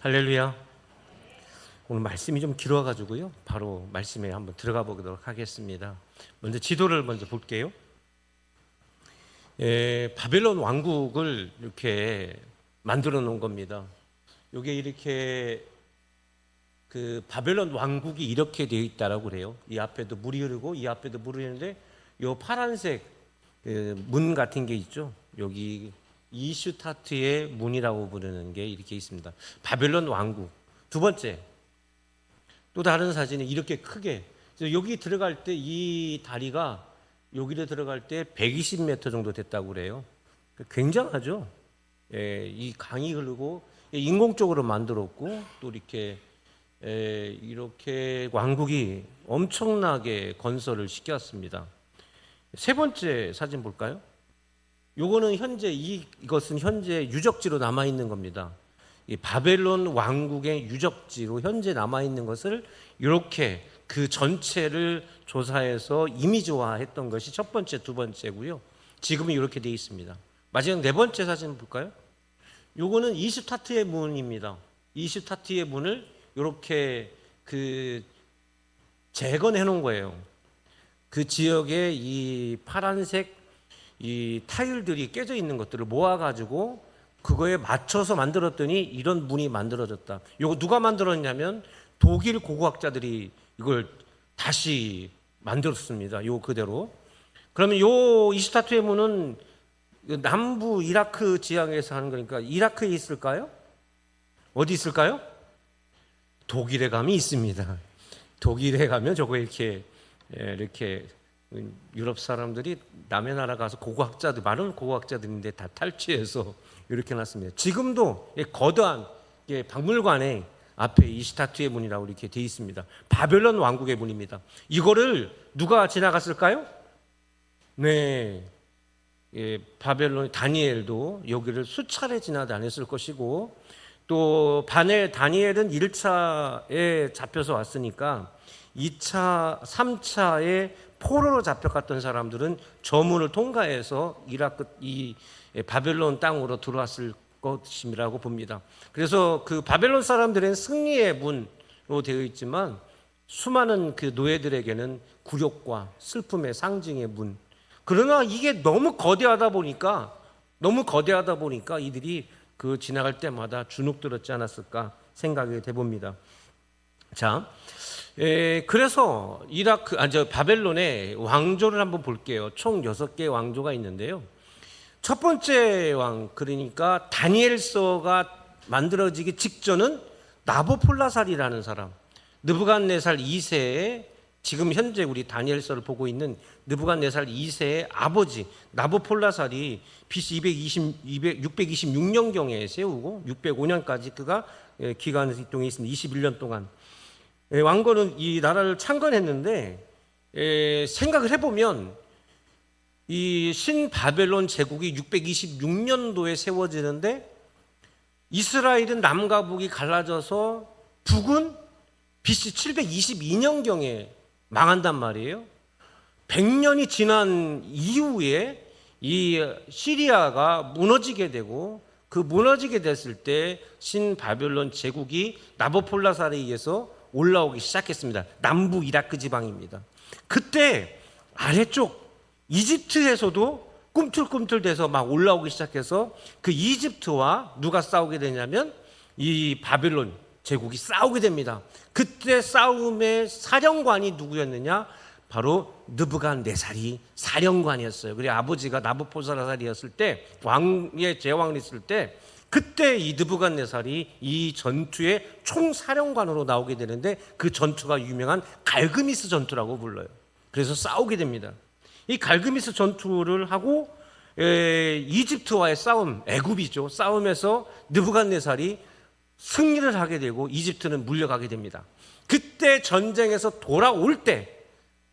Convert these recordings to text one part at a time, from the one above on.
할렐루야. 오늘 말씀이 좀 길어가지고요. 바로 말씀에 한번 들어가 보도록 하겠습니다. 먼저 지도를 먼저 볼게요. 바벨론 왕국을 이렇게 만들어 놓은 겁니다. 이게 이렇게 그 바벨론 왕국이 이렇게 되어 있다라고 그래요. 이 앞에도 물이 흐르고 이 앞에도 물이 흐르는데 요 파란색 문 같은 게 있죠. 여기 이슈타트의 문이라고 부르는 게 이렇게 있습니다. 바벨론 왕국. 두 번째, 또 다른 사진이 이렇게 크게 여기 들어갈 때 이 다리가 여기로 들어갈 때 120m 정도 됐다고 그래요. 굉장하죠. 이 강이 흐르고 인공적으로 만들었고 또 이렇게 왕국이 엄청나게 건설을 시켰습니다. 세 번째 사진 볼까요? 요거는 현재 이것은 현재 유적지로 남아 있는 겁니다. 이 바벨론 왕국의 유적지로 현재 남아 있는 것을 이렇게 그 전체를 조사해서 이미지화했던 것이 첫 번째, 두 번째고요. 지금은 이렇게 되어 있습니다. 마지막 네 번째 사진 볼까요? 요거는 이슈타트의 문입니다. 이슈타트의 문을 이렇게 재건해 놓은 거예요. 그 지역에 이 파란색 이 타일들이 깨져 있는 것들을 모아가지고 그거에 맞춰서 만들었더니 이런 문이 만들어졌다. 이거 누가 만들었냐면 독일 고고학자들이 이걸 다시 만들었습니다. 요 그대로. 그러면 요 이슈타트의 문은 남부 이라크 지역에서 하는 거니까 이라크에 있을까요? 어디 있을까요? 독일에 가면 있습니다. 독일에 가면 저거 이렇게 유럽 사람들이 남의 나라 가서 고고학자들, 많은 고고학자들인데 다 탈취해서 이렇게 놨습니다. 지금도 거대한 박물관에 앞에 이슈타트의 문이라고 이렇게 되어 있습니다. 바벨론 왕국의 문입니다. 이거를 누가 지나갔을까요? 네, 바벨론 다니엘도 여기를 수차례 지나다녔을 것이고 또 다니엘은 1차에 잡혀서 왔으니까 2차, 3차에 포로로 잡혀갔던 사람들은 저 문을 통과해서 이 바벨론 땅으로 들어왔을 것이라고 봅니다. 그래서 그 바벨론 사람들은 승리의 문으로 되어 있지만 수많은 그 노예들에게는 굴욕과 슬픔의 상징의 문. 그러나 이게 너무 거대하다 보니까 이들이 그 지나갈 때마다 주눅 들었지 않았을까 생각이 돼봅니다. 자, 그래서 바벨론의 왕조를 한번 볼게요. 총 6개의 왕조가 있는데요. 첫 번째 왕, 그러니까 다니엘서가 만들어지기 직전은 나보폴라살이라는 사람, 느부갓네살 2세의 지금 현재 우리 다니엘서를 보고 있는 느부갓네살 2세의 아버지 나보폴라살이 BC 626년경에 세우고 605년까지 그가 기간 동에 있습니다. 21년 동안 왕건은 이 나라를 창건했는데 생각을 해보면 이 신바벨론 제국이 626년도에 세워지는데 이스라엘은 남과 북이 갈라져서 북은 BC 722년경에 망한단 말이에요. 100년이 지난 이후에 이 시리아가 무너지게 되고 그 무너지게 됐을 때 신바벨론 제국이 나보폴라살에 의해서 올라오기 시작했습니다. 남부 이라크 지방입니다. 그때 아래쪽 이집트에서도 꿈틀꿈틀대서 막 올라오기 시작해서 그 이집트와 누가 싸우게 되냐면 이 바벨론 제국이 싸우게 됩니다. 그때 싸움의 사령관이 누구였느냐? 바로 느부갓네살이 사령관이었어요. 그리고 아버지가 나부콜라살이었을 때 왕의 제왕이 있을 때 그때 이 느부갓네살이 이 전투의 총사령관으로 나오게 되는데 그 전투가 유명한 갈그미스 전투라고 불러요. 그래서 싸우게 됩니다. 이 갈그미스 전투를 하고 이집트와의 싸움, 애굽이죠. 싸움에서 느부갓네살이 승리를 하게 되고 이집트는 물려가게 됩니다. 그때 전쟁에서 돌아올 때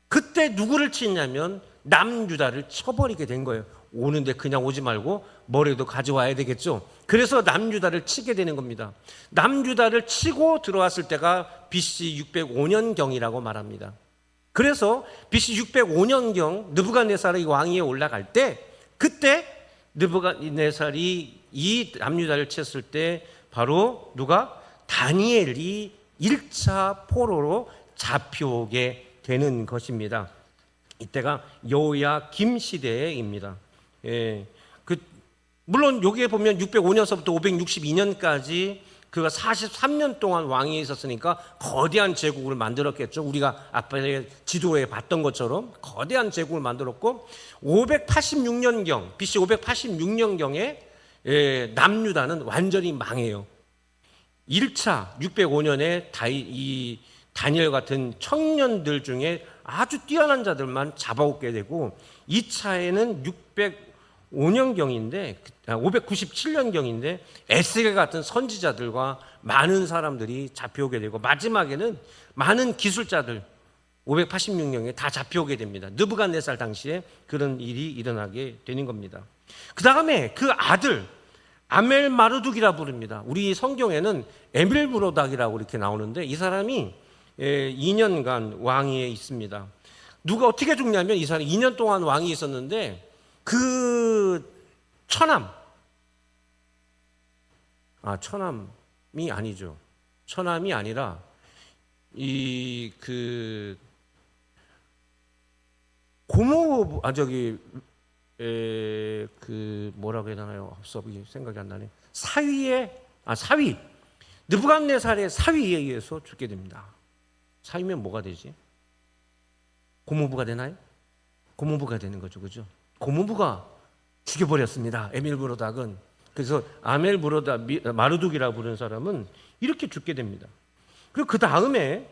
그때 누구를 치냐면 남유다를 쳐버리게 된 거예요. 오는데 그냥 오지 말고 뭐라도 가져와야 되겠죠. 그래서 남유다를 치게 되는 겁니다. 남유다를 치고 들어왔을 때가 BC 605년경이라고 말합니다. 그래서 BC 605년경 느부갓네살이 왕위에 올라갈 때 그때 느부갓네살이 이 남유다를 쳤을 때 바로 누가 다니엘이 1차 포로로 잡혀오게 되는 것입니다. 이때가 여호야김 시대입니다. 물론 여기에 보면 605년서부터 562년까지 그가 43년 동안 왕위에 있었으니까 거대한 제국을 만들었겠죠. 우리가 앞에 지도에 봤던 것처럼 거대한 제국을 만들었고, 586년경, BC 586년경에 남유다는 완전히 망해요. 1차 605년에 이 다니엘 같은 청년들 중에 아주 뛰어난 자들만 잡아오게 되고, 2차에는 597년경인데 에스겔 같은 선지자들과 많은 사람들이 잡혀오게 되고, 마지막에는 많은 기술자들 586년경에 다 잡혀오게 됩니다. 느부갓네살 당시에 그런 일이 일어나게 되는 겁니다. 그 다음에 그 아들 아멜 마르둑이라 부릅니다. 우리 성경에는 에밀브로닥이라고 이렇게 나오는데, 이 사람이 2년간 왕위에 있습니다. 누가 어떻게 죽냐면, 이 사람이 2년 동안 왕이 있었는데 그 처남이 아니죠. 처남이 아니라 고모 뭐라고 해야 되나요? 생각이 안 나네. 사위 느부갓네살의 사위에 의해서 죽게 됩니다. 사위면 뭐가 되지? 고모부가 되나요? 고모부가 되는 거죠, 그죠? 고모부가 죽여버렸습니다. 에밀브로닥은. 그래서 아멜 마르둑이라고 부르는 사람은 이렇게 죽게 됩니다. 그리고 그 다음에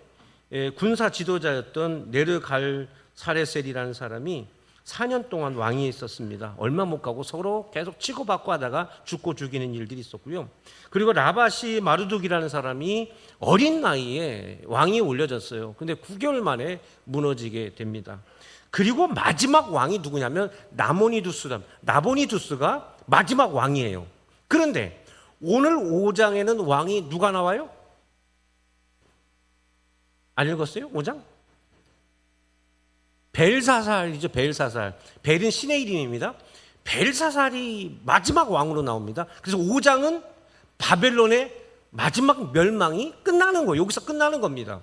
군사 지도자였던 네르갈사레셀이라는 사람이 4년 동안 왕위에 있었습니다. 얼마 못 가고 서로 계속 치고받고 하다가 죽고 죽이는 일들이 있었고요. 그리고 라바시 마르둑이라는 사람이 어린 나이에 왕위에 올려졌어요. 근데 9개월 만에 무너지게 됩니다. 그리고 마지막 왕이 누구냐면 나보니두스가 마지막 왕이에요. 그런데 오늘 5장에는 왕이 누가 나와요? 안 읽었어요? 5장? 벨사살이죠. 벨은 신의 이름입니다. 벨사살이 마지막 왕으로 나옵니다. 그래서 5장은 바벨론의 마지막 멸망이 끝나는 거예요. 여기서 끝나는 겁니다.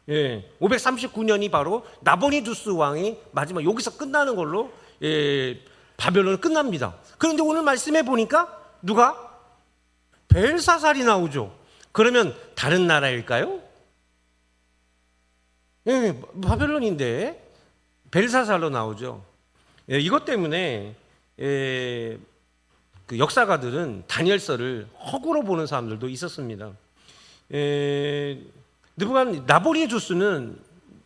539년이 바로 나보니두스 왕이 마지막 여기서 끝나는 걸로 바벨론은 끝납니다. 그런데 오늘 말씀해 보니까 누가? 벨사살이 나오죠. 그러면 다른 나라일까요? 바벨론인데 벨사살로 나오죠. 이것 때문에 그 역사가들은 다니엘서를 허구로 보는 사람들도 있었습니다. 나보니두스는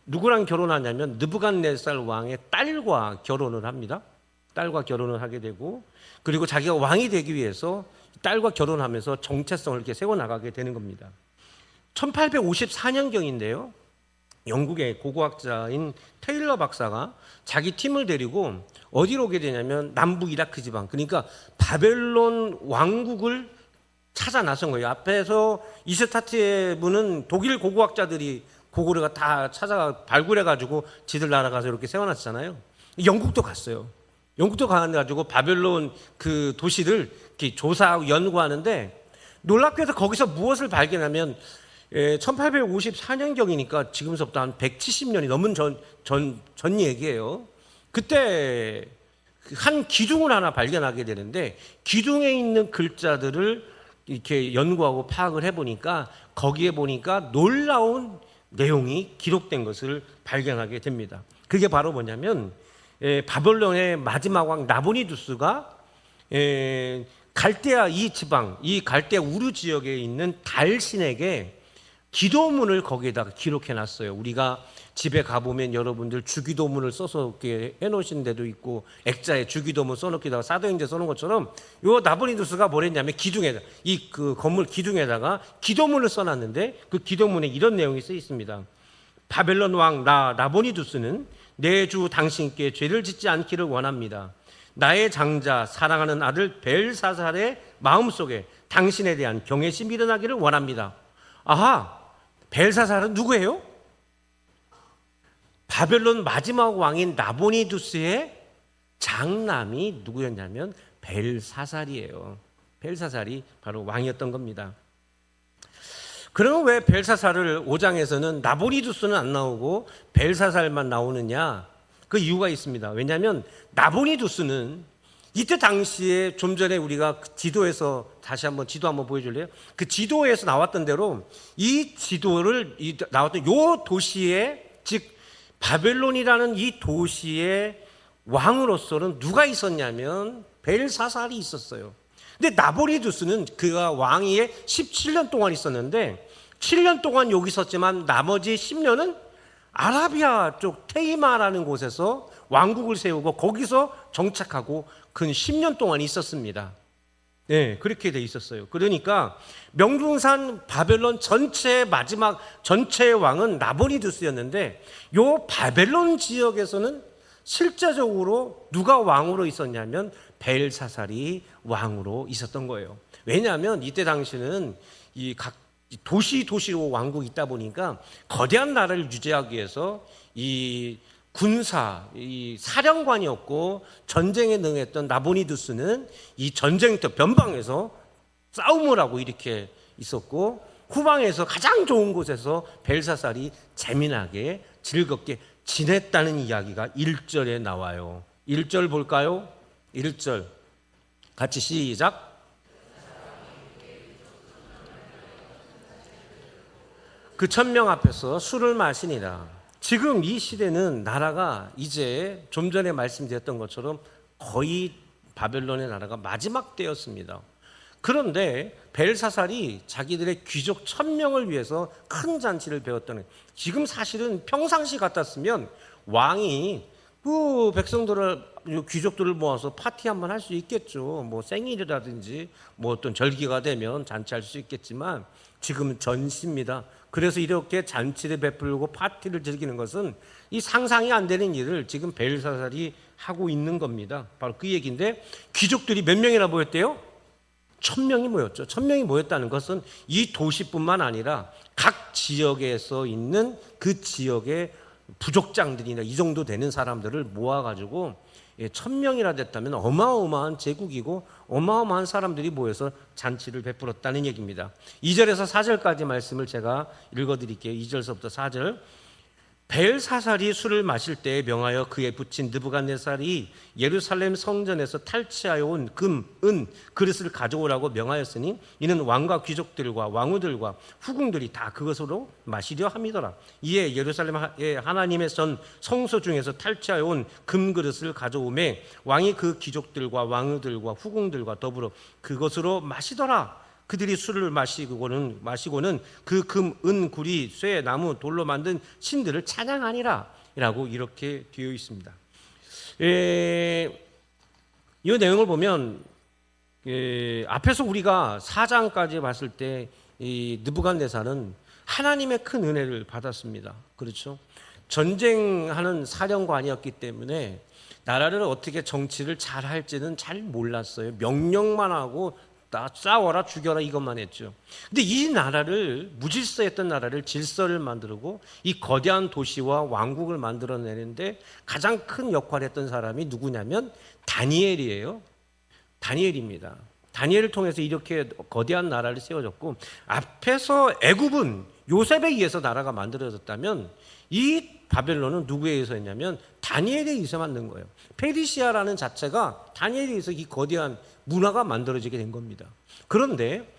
누구랑 결혼하냐면 느부갓네살 왕의 딸과 결혼을 합니다. 딸과 결혼을 하게 되고, 그리고 자기가 왕이 되기 위해서 딸과 결혼하면서 정체성을 이렇게 세워나가게 되는 겁니다. 1854년경인데요. 영국의 고고학자인 테일러 박사가 자기 팀을 데리고 어디로 오게 되냐면 남부 이라크 지방, 그러니까 바벨론 왕국을 찾아 나선 거예요. 앞에서 이스타트에브는 독일 고고학자들이 고고르가 다 찾아 발굴해가지고 지들 나라 가서 이렇게 세워놨잖아요. 영국도 갔어요. 영국도 가가지고 바벨론 그 도시를 이렇게 조사하고 연구하는데, 놀랍게도 거기서 무엇을 발견하면 1854년경이니까 지금서부터 한 170년이 넘은 전 얘기예요. 그때 한 기둥을 하나 발견하게 되는데, 기둥에 있는 글자들을 이렇게 연구하고 파악을 해보니까 거기에 보니까 놀라운 내용이 기록된 것을 발견하게 됩니다. 그게 바로 뭐냐면 바벨론의 마지막 왕 나보니두스가 갈대아 이 지방, 이 갈대아 우르 지역에 있는 달신에게 기도문을 거기에다가 기록해 놨어요. 우리가 집에 가보면 여러분들 주기도문을 써서 이렇게 해놓으신 데도 있고, 액자에 주기도문 써놓기다가 사도행전 써놓은 것처럼 요 나보니두스가 뭘 했냐면 기둥에다, 그 건물 기둥에다가 기도문을 써놨는데, 그 기도문에 이런 내용이 쓰여 있습니다. 바벨론 왕 나보니두스는 내 주 당신께 죄를 짓지 않기를 원합니다. 나의 장자 사랑하는 아들 벨사살의 마음속에 당신에 대한 경외심이 일어나기를 원합니다. 아하, 벨사살은 누구예요? 바벨론 마지막 왕인 나보니두스의 장남이 누구였냐면 벨사살이에요. 벨사살이 바로 왕이었던 겁니다. 그러면 왜 벨사살을 5장에서는 나보니두스는 안 나오고 벨사살만 나오느냐? 그 이유가 있습니다. 왜냐하면 나보니두스는 이때 당시에 좀 전에 우리가 지도에서 다시 한번 지도 한번 보여줄래요? 그 지도에서 나왔던 대로 이 지도를 나왔던 요 도시에, 즉 바벨론이라는 이 도시의 왕으로서는 누가 있었냐면 벨사살이 있었어요. 근데 나보니두스는 그가 왕위에 17년 동안 있었는데 7년 동안 여기 있었지만 나머지 10년은 아라비아 쪽 테이마라는 곳에서 왕국을 세우고 거기서 정착하고 근 10년 동안 있었습니다. 네, 그렇게 돼 있었어요. 그러니까 명중산 바벨론 전체의 마지막 전체의 왕은 나보니두스였는데 요 바벨론 지역에서는 실제적으로 누가 왕으로 있었냐면 벨사살이 왕으로 있었던 거예요. 왜냐하면 이때 당시는 이 각 도시로 왕국이 있다 보니까 거대한 나라를 유지하기 위해서 이 군사, 이 사령관이었고 전쟁에 능했던 나보니두스는 이 전쟁터 변방에서 싸움을 하고 이렇게 있었고 후방에서 가장 좋은 곳에서 벨사살이 재미나게 즐겁게 지냈다는 이야기가 1절에 나와요. 1절 볼까요? 1절 같이 시작. 그 1000명 앞에서 술을 마시니라. 지금 이 시대는 나라가 이제 좀 전에 말씀드렸던 것처럼 거의 바벨론의 나라가 마지막 때였습니다. 그런데 벨사살이 자기들의 귀족 1000명을 위해서 큰 잔치를 베었다는, 지금 사실은 평상시 같았으면 왕이 그 백성들을, 귀족들을 모아서 파티 한번 할 수 있겠죠. 뭐 생일이라든지 뭐 어떤 절기가 되면 잔치할 수 있겠지만 지금은 전시입니다. 그래서 이렇게 잔치를 베풀고 파티를 즐기는 것은 이 상상이 안 되는 일을 지금 벨사살이 하고 있는 겁니다. 바로 그 얘기인데 귀족들이 몇 명이나 모였대요? 1000명이 모였죠. 1000명이 모였다는 것은 이 도시뿐만 아니라 각 지역에서 있는 그 지역의 부족장들이나 이 정도 되는 사람들을 모아가지고 1000명이나 됐다면 어마어마한 제국이고 어마어마한 사람들이 모여서 잔치를 베풀었다는 얘기입니다. 2절에서 4절까지 말씀을 제가 읽어드릴게요. 2절서부터 4절. 벨사살이 술을 마실 때에 명하여 그에 붙인 느부갓네살이 예루살렘 성전에서 탈취하여 온 금, 은, 그릇을 가져오라고 명하였으니 이는 왕과 귀족들과 왕후들과 후궁들이 다 그것으로 마시려 함이더라. 이에 예루살렘의 하나님의 전 성소 중에서 탈취하여 온 금그릇을 가져오매 왕이 그 귀족들과 왕후들과 후궁들과 더불어 그것으로 마시더라. 그들이 술을 마시고는 그 금, 은, 구리, 쇠, 나무, 돌로 만든 신들을 찬양하니라 라고 이렇게 되어 있습니다. 이 내용을 보면 앞에서 우리가 4장까지 봤을 때 이 느부갓네살은 하나님의 큰 은혜를 받았습니다. 그렇죠? 전쟁하는 사령관이었기 때문에 나라를 어떻게 정치를 잘 할지는 잘 몰랐어요. 명령만 하고 다 싸워라 죽여라 이것만 했죠. 근데 이 나라를, 무질서했던 나라를 질서를 만들고 이 거대한 도시와 왕국을 만들어내는데 가장 큰 역할을 했던 사람이 누구냐면 다니엘이에요. 다니엘입니다. 다니엘을 통해서 이렇게 거대한 나라를 세워졌고, 앞에서 애굽은 요셉에 의해서 나라가 만들어졌다면 이 바벨론은 누구에 의해서 했냐면 다니엘에 의해서 만든 거예요. 페르시아라는 자체가 다니엘에 의해서 이 거대한 문화가 만들어지게 된 겁니다. 그런데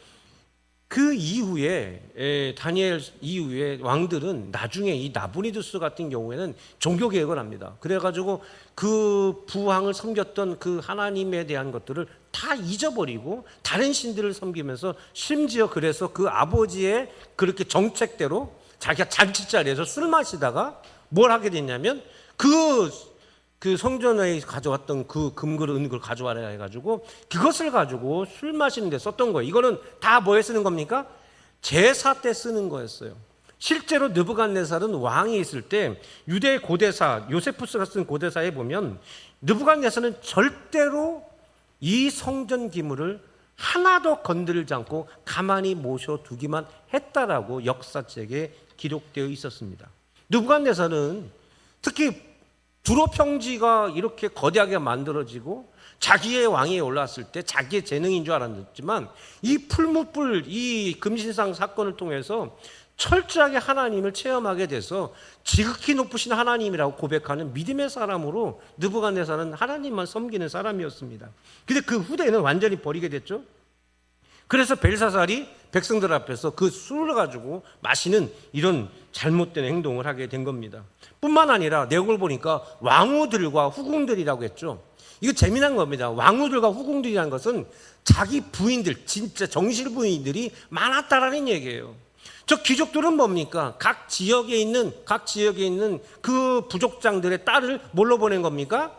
그 이후에 다니엘 이후에 왕들은 나중에 이 나보니두스 같은 경우에는 종교 개혁을 합니다. 그래가지고 그 부왕을 섬겼던 그 하나님에 대한 것들을 다 잊어버리고 다른 신들을 섬기면서 심지어 그래서 그 아버지의 그렇게 정책대로 자기가 잔치자리에서 술 마시다가 뭘 하게 됐냐면 그 성전에 가져왔던 그 금그릇, 은그릇 가져와라 해가지고 그것을 가지고 술 마시는 데 썼던 거예요. 이거는 다 뭐에 쓰는 겁니까? 제사 때 쓰는 거였어요. 실제로 느부갓네살은 왕이 있을 때 유대 고대사 요세푸스가 쓴 고대사에 보면 느부갓네살은 절대로 이 성전 기물을 하나도 건드리지 않고 가만히 모셔두기만 했다라고 역사책에 기록되어 있었습니다. 느부갓네살은 특히 두로 평지가 이렇게 거대하게 만들어지고 자기의 왕위에 올랐을 때 자기의 재능인 줄 알았지만 이 풀무불 이 금신상 사건을 통해서 철저하게 하나님을 체험하게 돼서 지극히 높으신 하나님이라고 고백하는 믿음의 사람으로 느부갓네살은 하나님만 섬기는 사람이었습니다. 근데 그 후대에는 완전히 버리게 됐죠. 그래서 벨사살이 백성들 앞에서 그 술을 가지고 마시는 이런 잘못된 행동을 하게 된 겁니다. 뿐만 아니라 내용을 보니까 왕후들과 후궁들이라고 했죠. 이거 재미난 겁니다. 왕후들과 후궁들이라는 것은 자기 부인들, 진짜 정실 부인들이 많았다라는 얘기예요. 저 귀족들은 뭡니까? 각 지역에 있는 그 부족장들의 딸을 뭘로 보낸 겁니까?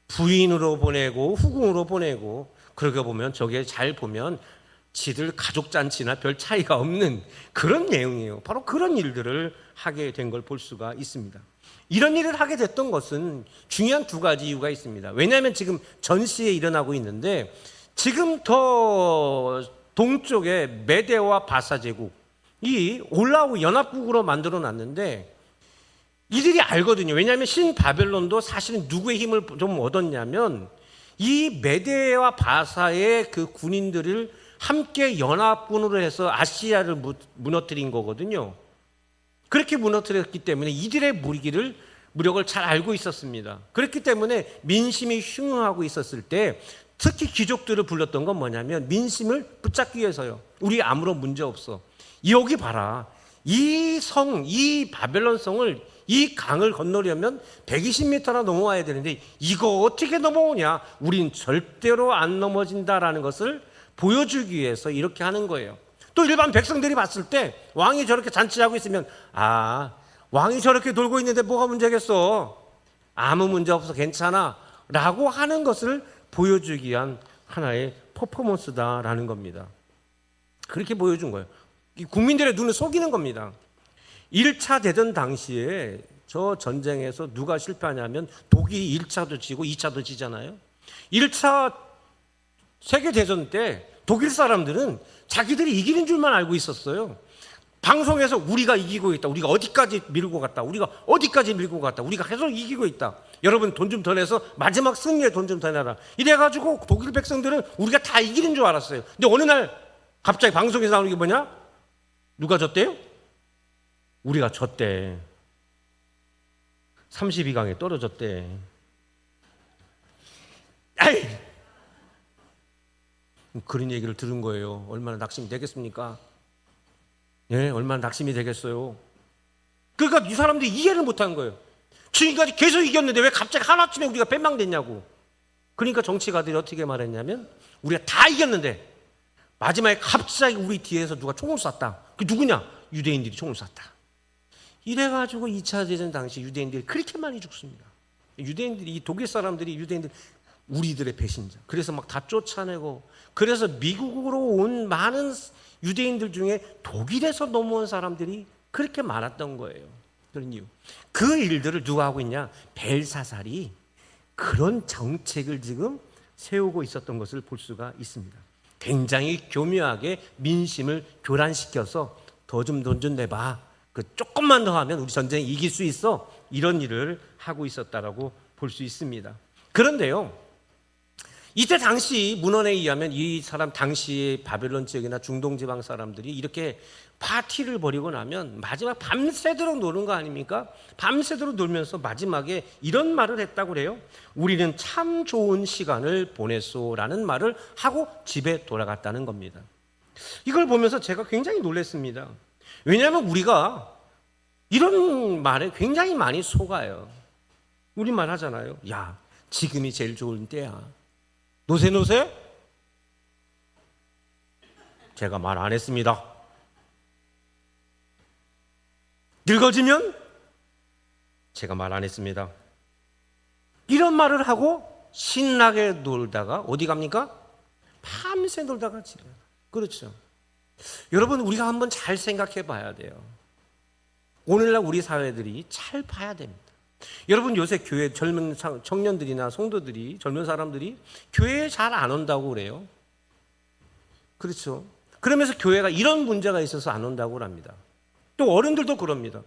부인으로 보내고 후궁으로 보내고. 그러게 보면 저게 잘 보면 지들 가족 잔치나 별 차이가 없는 그런 내용이에요. 바로 그런 일들을 하게 된 걸 볼 수가 있습니다. 이런 일을 하게 됐던 것은 중요한 두 가지 이유가 있습니다. 왜냐하면 지금 전시에 일어나고 있는데 지금 더 동쪽에 메데와 바사 제국이 올라오고 연합국으로 만들어 놨는데 이들이 알거든요. 왜냐하면 신바벨론도 사실은 누구의 힘을 좀 얻었냐면 이 메데와 바사의 그 군인들을 함께 연합군으로 해서 아시아를 무너뜨린 거거든요. 그렇게 무너뜨렸기 때문에 이들의 무력을 잘 알고 있었습니다. 그렇기 때문에 민심이 흉흉하고 있었을 때 특히 귀족들을 불렀던 건 뭐냐면 민심을 붙잡기 위해서요. 우리 아무런 문제 없어. 여기 봐라. 이 바벨론 성을 이 강을 건너려면 120m나 넘어와야 되는데 이거 어떻게 넘어오냐? 우린 절대로 안 넘어진다라는 것을 보여주기 위해서 이렇게 하는 거예요. 또 일반 백성들이 봤을 때 왕이 저렇게 잔치하고 있으면 왕이 저렇게 돌고 있는데 뭐가 문제겠어? 아무 문제 없어 괜찮아 라고 하는 것을 보여주기 위한 하나의 퍼포먼스다라는 겁니다. 그렇게 보여준 거예요. 국민들의 눈을 속이는 겁니다. 1차 대전 당시에 저 전쟁에서 누가 실패하냐면 독일이 1차도 지고 2차도 지잖아요. 1차 세계대전 때 독일 사람들은 자기들이 이기는 줄만 알고 있었어요. 방송에서 우리가 이기고 있다. 우리가 어디까지 밀고 갔다. 우리가 계속 이기고 있다. 여러분 돈 좀 더 내서 마지막 승리에 돈 좀 더 내라. 이래가지고 독일 백성들은 우리가 다 이기는 줄 알았어요. 근데 어느 날 갑자기 방송에서 나오는 게 뭐냐? 누가 졌대요? 우리가 졌대. 32강에 떨어졌대. 아이! 그런 얘기를 들은 거예요. 얼마나 낙심이 되겠습니까? 예, 얼마나 낙심이 되겠어요. 그러니까 이 사람들이 이해를 못한 거예요. 지금까지 계속 이겼는데 왜 갑자기 하나쯤에 우리가 패망됐냐고. 그러니까 정치가들이 어떻게 말했냐면 우리가 다 이겼는데 마지막에 갑자기 우리 뒤에서 누가 총을 쐈다. 그 누구냐? 유대인들이 총을 쐈다. 이래가지고 2차 대전 당시 유대인들이 그렇게 많이 죽습니다. 이 독일 사람들이 유대인들 우리들의 배신자. 그래서 막 다 쫓아내고 그래서 미국으로 온 많은 유대인들 중에 독일에서 넘어온 사람들이 그렇게 많았던 거예요. 그런 이유. 그 일들을 누가 하고 있냐? 벨사살이 그런 정책을 지금 세우고 있었던 것을 볼 수가 있습니다. 굉장히 교묘하게 민심을 교란시켜서 돈 좀 내봐. 그 조금만 더 하면 우리 전쟁 이길 수 있어. 이런 일을 하고 있었다라고 볼 수 있습니다. 그런데요. 이때 당시 문헌에 의하면 이 사람 당시 바벨론 지역이나 중동 지방 사람들이 이렇게 파티를 벌이고 나면 마지막 밤새도록 노는 거 아닙니까? 밤새도록 놀면서 마지막에 이런 말을 했다고 그래요. 우리는 참 좋은 시간을 보냈소라는 말을 하고 집에 돌아갔다는 겁니다. 이걸 보면서 제가 굉장히 놀랐습니다. 왜냐하면 우리가 이런 말에 굉장히 많이 속아요. 우리말 하잖아요. 야, 지금이 제일 좋은 때야. 노세? 제가 말 안 했습니다. 늙어지면 제가 말 안 했습니다. 이런 말을 하고 신나게 놀다가 어디 갑니까? 밤새 놀다가 집에. 그렇죠. 여러분 우리가 한번 잘 생각해 봐야 돼요. 오늘날 우리 사회들이 잘 봐야 됩니다. 여러분 요새 교회 젊은 청년들이나 성도들이 젊은 사람들이 교회에 잘 안 온다고 그래요. 그렇죠. 그러면서 교회가 이런 문제가 있어서 안 온다고 합니다. 또 어른들도 그럽니다.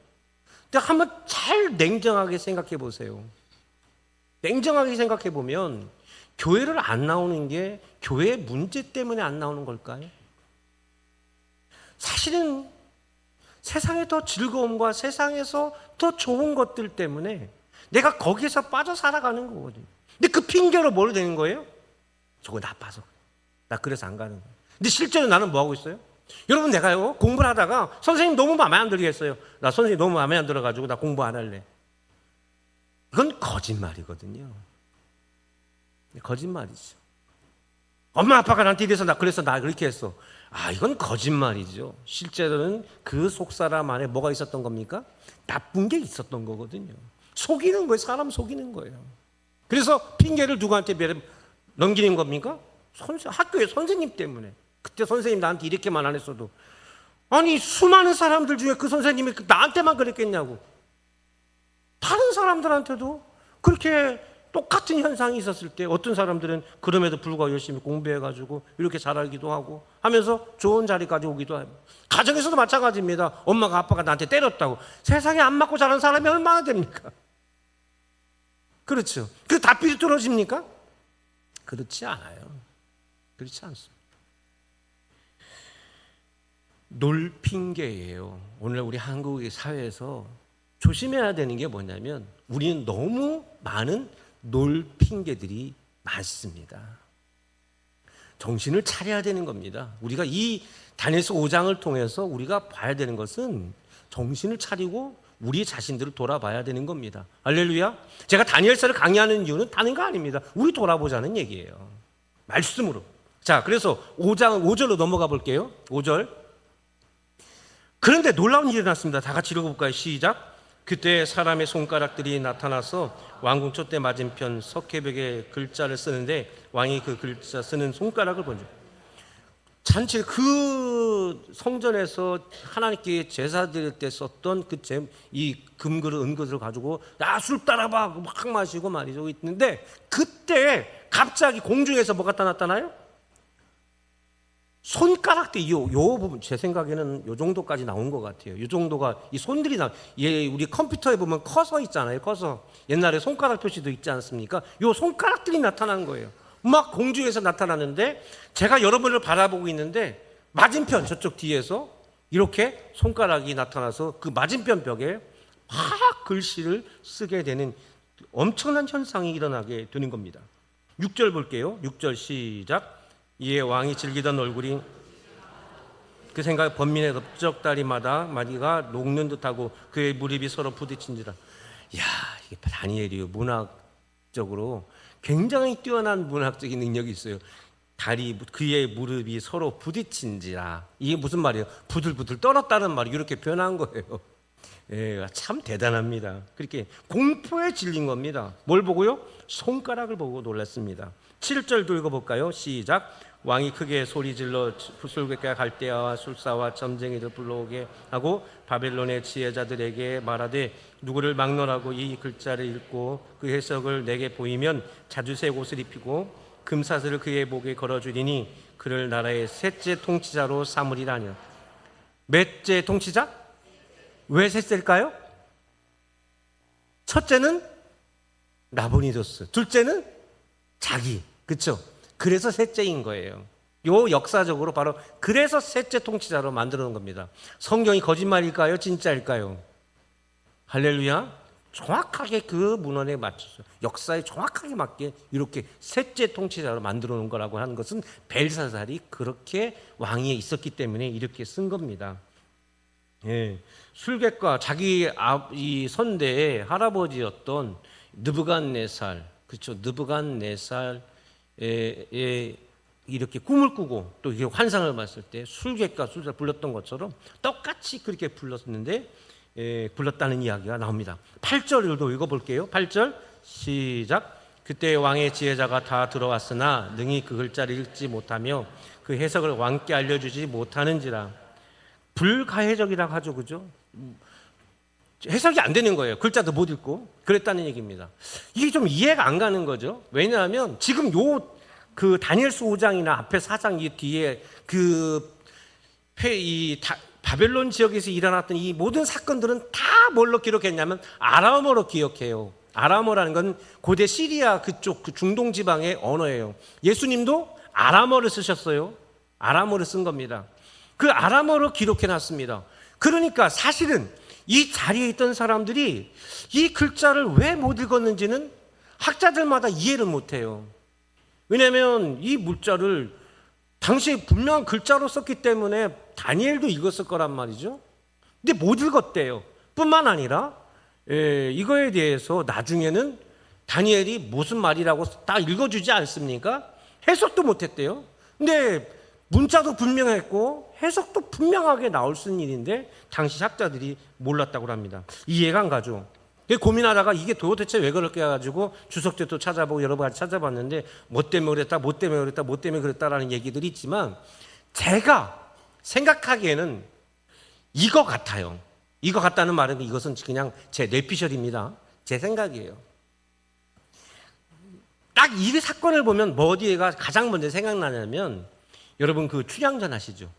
근데 한번 잘 냉정하게 생각해 보세요. 냉정하게 생각해 보면 교회를 안 나오는 게 교회 문제 때문에 안 나오는 걸까요? 사실은 세상의 더 즐거움과 세상에서 더 좋은 것들 때문에 내가 거기에서 빠져 살아가는 거거든요. 근데 그 핑계로 뭘 되는 거예요? 저거 나빠서. 나 그래서 안 가는 거예요. 근데 실제로 나는 뭐 하고 있어요? 여러분, 내가요 공부를 하다가 선생님 너무 마음에 안 들겠어요. 나 선생님 너무 마음에 안 들어가지고 나 공부 안 할래. 이건 거짓말이거든요. 거짓말이죠. 엄마 아빠가 나한테 이래서 나 그래서 나 그렇게 했어. 이건 거짓말이죠. 실제로는 그 속사람 안에 뭐가 있었던 겁니까? 나쁜 게 있었던 거거든요. 속이는 거예요. 사람 속이는 거예요. 그래서 핑계를 누구한테 넘기는 겁니까? 학교의 선생님 때문에. 그때 선생님 나한테 이렇게만 안 했어도, 아니 수많은 사람들 중에 그 선생님이 나한테만 그랬겠냐고. 다른 사람들한테도 그렇게 똑같은 현상이 있었을 때 어떤 사람들은 그럼에도 불구하고 열심히 공부해가지고 이렇게 잘하기도 하고 하면서 좋은 자리까지 오기도 하고, 가정에서도 마찬가지입니다. 엄마가 아빠가 나한테 때렸다고 세상에 안 맞고 자란 사람이 얼마나 됩니까? 그렇죠. 그 다 삐뚤어집니까? 그렇지 않아요. 그렇지 않습니다. 놀 핑계예요. 오늘 우리 한국의 사회에서 조심해야 되는 게 뭐냐면, 우리는 너무 많은 놀 핑계들이 많습니다. 정신을 차려야 되는 겁니다. 우리가 이 다니엘서 5장을 통해서 우리가 봐야 되는 것은 정신을 차리고 우리 자신들을 돌아봐야 되는 겁니다. 할렐루야. 제가 다니엘서를 강의하는 이유는 다른 거 아닙니다. 우리 돌아보자는 얘기예요. 말씀으로. 자, 그래서 5장 5절로 넘어가 볼게요. 5절. 그런데 놀라운 일이 났습니다. 다 같이 읽어볼까요? 시작. 그때 사람의 손가락들이 나타나서 왕궁 촛대 맞은편 석회벽에 글자를 쓰는데, 왕이 그 글자 쓰는 손가락을 본죠. 잔치 그 성전에서 하나님께 제사 드릴 때 썼던 이 금그릇 은그릇을 가지고 술 따라봐 막 마시고 말이죠 있는데, 그때 갑자기 공중에서 뭐가 나타나요? 손가락들이 요 부분, 제 생각에는 요 정도까지 나온 것 같아요. 요 정도가 이 손들이 우리 컴퓨터에 보면 커서 있잖아요. 커서 옛날에 손가락 표시도 있지 않습니까? 요 손가락들이 나타나는 거예요. 막 공중에서 나타나는데, 제가 여러분을 바라보고 있는데 맞은편 저쪽 뒤에서 이렇게 손가락이 나타나서 그 맞은편 벽에 막 글씨를 쓰게 되는 엄청난 현상이 일어나게 되는 겁니다. 6절 볼게요. 6절 시작. 이에 왕이 즐기던 얼굴이 그 생각에 번민의 넓적다리마다 마디가 녹는 듯하고 그의 무릎이 서로 부딪힌지라. 이야, 이게 다니엘이 문학적으로 굉장히 뛰어난 문학적인 능력이 있어요. 그의 무릎이 서로 부딪힌지라. 이게 무슨 말이에요? 부들부들 떨었다는 말이 이렇게 표현한 거예요. 참 대단합니다. 그렇게 공포에 질린 겁니다. 뭘 보고요? 손가락을 보고 놀랐습니다. 7절도 읽어볼까요? 시작. 왕이 크게 소리질러 술객과 갈대아와 술사와 점쟁이를 불러오게 하고 바벨론의 지혜자들에게 말하되, 누구를 막론하고 이 글자를 읽고 그 해석을 내게 보이면 자주색 옷을 입히고 금사슬을 그의 목에 걸어주리니 그를 나라의 셋째 통치자로 삼으리라냐. 몇째 통치자? 왜 셋째일까요? 첫째는 나보니도스, 둘째는 자기, 그렇죠? 그래서 셋째인 거예요. 요 역사적으로 바로 그래서 셋째 통치자로 만들어 놓은 겁니다. 성경이 거짓말일까요? 진짜일까요? 할렐루야. 정확하게 그 문헌에 맞춰서 역사에 정확하게 맞게 이렇게 셋째 통치자로 만들어 놓은 거라고 하는 것은 벨사살이 그렇게 왕위에 있었기 때문에 이렇게 쓴 겁니다. 술객과 자기 이 선대의 할아버지였던 느부갓네살, 그렇죠? 느부갓네살에 이렇게 꿈을 꾸고 또 이게 환상을 봤을 때 술객과 술사 불렀던 것처럼 똑같이 그렇게 불렀는데 불렀다는 이야기가 나옵니다. 8절도 읽어볼게요. 8절 시작. 그때 왕의 지혜자가 다 들어왔으나 능히 그 글자를 읽지 못하며 그 해석을 왕께 알려주지 못하는지라. 불가해적이라고 하죠, 그죠? 해석이 안 되는 거예요. 글자도 못 읽고 그랬다는 얘기입니다. 이게 좀 이해가 안 가는 거죠. 왜냐하면 지금 그 다니엘서 5장이나 앞에 4장 이 뒤에 바벨론 지역에서 일어났던 이 모든 사건들은 다 뭘로 기록했냐면 아람어로 기억해요. 아람어라는 건 고대 시리아 그쪽 그 중동 지방의 언어예요. 예수님도 아람어를 쓰셨어요. 아람어를 쓴 겁니다. 그 아람어로 기록해 놨습니다. 그러니까 사실은 이 자리에 있던 사람들이 이 글자를 왜 못 읽었는지는 학자들마다 이해를 못 해요. 왜냐하면 이 문자를 당시에 분명한 글자로 썼기 때문에 다니엘도 읽었을 거란 말이죠. 근데 못 읽었대요. 뿐만 아니라 이거에 대해서 나중에는 다니엘이 무슨 말이라고 다 읽어주지 않습니까? 해석도 못했대요. 근데 문자도 분명했고 해석도 분명하게 나올 수 있는 일인데 당시 학자들이 몰랐다고 합니다. 이해가 안 가죠. 고민하다가 이게 도대체 왜 그럴까 해가지고 주석 때도 찾아보고 여러 가지 찾아봤는데 뭐 때문에 그랬다, 뭐 때문에 그랬다, 뭐 때문에 그랬다라는 얘기들이 있지만 제가 생각하기에는 이거 같아요. 이거 같다는 말은 이것은 그냥 제 뇌피셜입니다. 제 생각이에요. 딱 이 사건을 보면 뭐 어디가 가장 먼저 생각나냐면 여러분 그 춘향전 아시죠?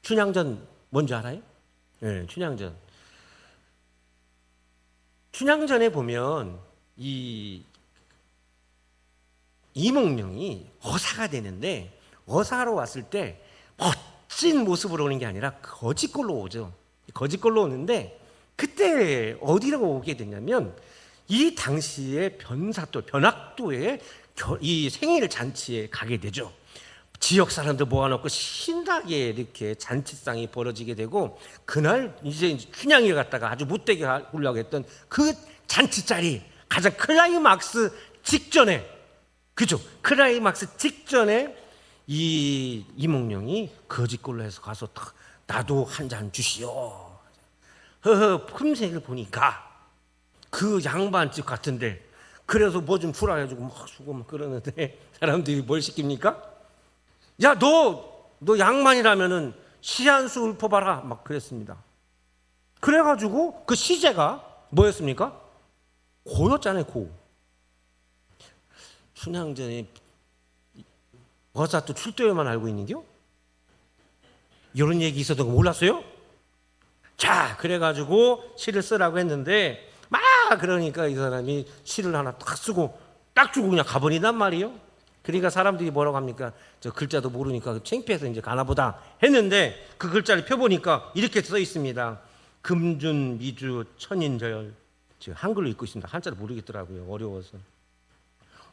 춘향전 뭔지 알아요? 네, 춘향전. 춘향전에 보면 이 이몽룡이 어사가 되는데 어사로 왔을 때 멋진 모습으로 오는 게 아니라 거짓골로 오죠. 거짓골로 오는데 그때 어디로 오게 되냐면 이 당시에 변학도에 이 생일 잔치에 가게 되죠. 지역 사람들 모아놓고 신나게 이렇게 잔치상이 벌어지게 되고 그날 이제 춘향이를 갖다가 아주 못되게 하려고 했던 그 잔치 자리 가장 클라이막스 직전에 그죠? 클라이막스 직전에 이 이몽룡이 거짓골로 해서 가서 나도 한 잔 주시오. 품색을 보니까 그 양반집 같은데 그래서 뭐 좀 주라 해가지고 막 주고 막 그러는데 사람들이 뭘 시킵니까? 야, 너 양반이라면은 시 한 수 읊어봐라. 막 그랬습니다. 그래가지고 그 시제가 뭐였습니까? 고였잖아요, 고. 춘향전에 어사 또 출도에만 알고 있는겨? 이런 얘기 있었던 거 몰랐어요? 자, 그래가지고 시를 쓰라고 했는데 막 그러니까 이 사람이 시를 하나 딱 쓰고 딱 주고 그냥 가버린단 말이에요. 그러니까 사람들이 뭐라고 합니까? 저 글자도 모르니까 창피해서 이제 가나보다 했는데 그 글자를 펴보니까 이렇게 써 있습니다. 금준, 미주, 천인절. 지금 한글로 읽고 있습니다. 한자를 모르겠더라고요. 어려워서.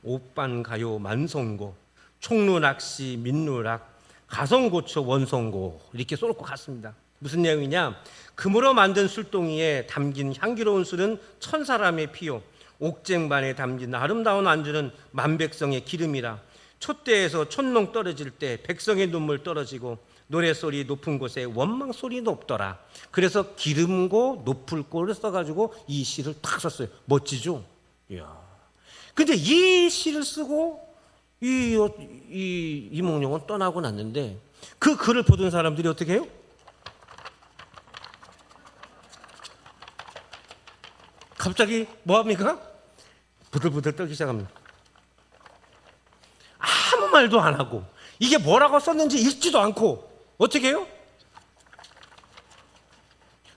옥반, 가요, 만성고, 총루낙시, 민루락, 가성고초, 원성고 이렇게 써놓고 갔습니다. 무슨 내용이냐? 금으로 만든 술동이에 담긴 향기로운 술은 천사람의 피요 옥쟁반에 담긴 아름다운 안주는 만백성의 기름이라. 촛대에서 촛농 떨어질 때 백성의 눈물 떨어지고 노래소리 높은 곳에 원망소리 높더라. 그래서 기름고 높을 고를 써가지고 이 시를 딱 썼어요. 멋지죠? 이야. 근데 이 시를 쓰고 이몽룡은 떠나고 났는데 그 글을 보던 사람들이 어떻게 해요? 갑자기 뭐합니까? 부들부들 떨기 시작합니다. 아무 말도 안 하고 이게 뭐라고 썼는지 읽지도 않고 어떻게 해요?